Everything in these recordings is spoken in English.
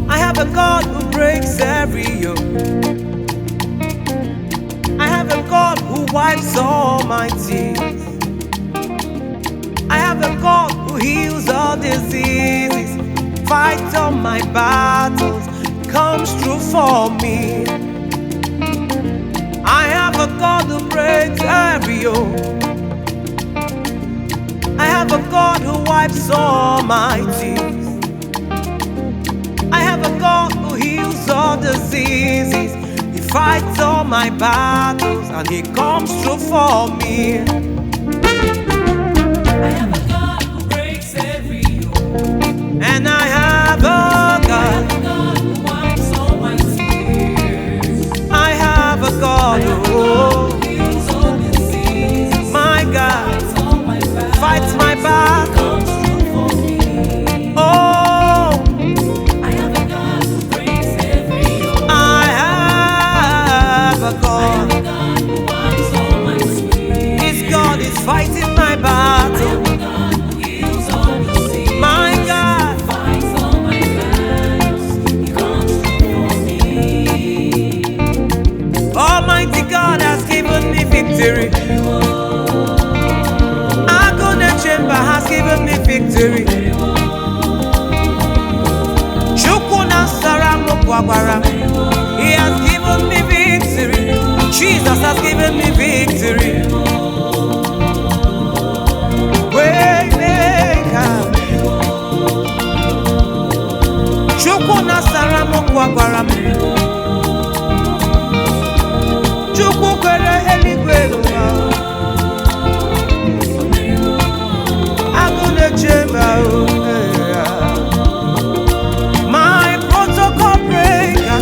I have a God who breaks every yoke. I have a God who wipes all my tears. I have a God who heals all diseases, fights all my battles, comes through for me. I have a God who breaks every yoke. I have a God who wipes all my tears. I have a God who heals all diseases. He fights all my battles and He comes through for me. I have a God who breaks every yoke. And I have a God. Who wipes all my tears. I have a God who Heals all diseases. my God Fights all my battles. fights my battle. Comes through for me. Oh, I have a God who breaks every yoke. I have a I have God. a God who wipes all my tears. This God is fighting my battle. I have a God who heals all diseases. My God, Fights all my battles. He comes through for me. Almighty God has given me victory. Agone Chamber has given me victory. Chukwu Nasara Mokwagbara, He has given me victory. Jesus has given me victory. Waymaker, Chukwu Nasara Mokwagbara, Chukwu kwere eluigwe n'ụwa. Agone Chamber, my protocol breaker.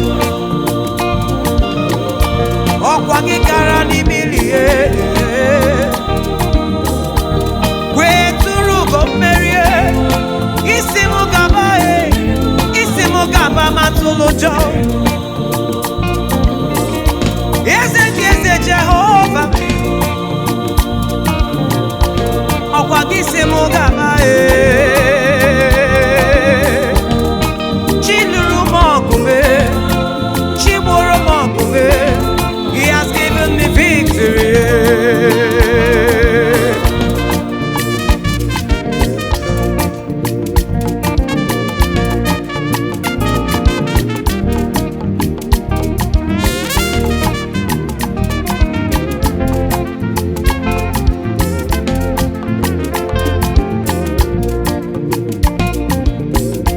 Ọkwa gị gara n'imilie, wetụrụ ugo mmerie. Isi m gaba isi m gaba matụlụ ụjọ. Eze ndị eze Jehova, ọkwa gị si m gaba chi lụrụ m ọgụ mee, chi gboro m ọgụ mee. He has given me victory.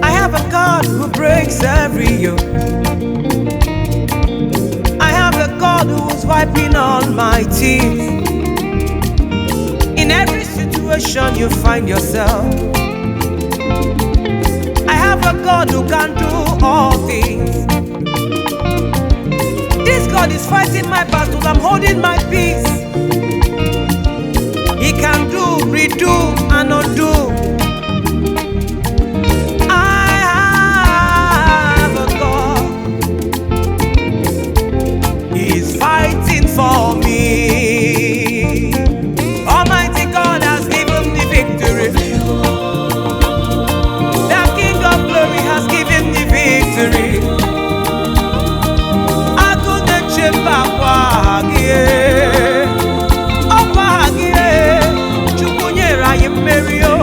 I have a God who breaks every yoke. I have a God who's wiping all my tears. In every situation you find yourself, I have a God who can do all things. This God is fighting my battle, I'm holding my peace. He can do, redo, and undo. I have a God. He's fighting for me. Almighty God has given me victory. The King of Glory has given me victory. Agone Chamber kwagie, okwagie, Chinyere Uzoegbu.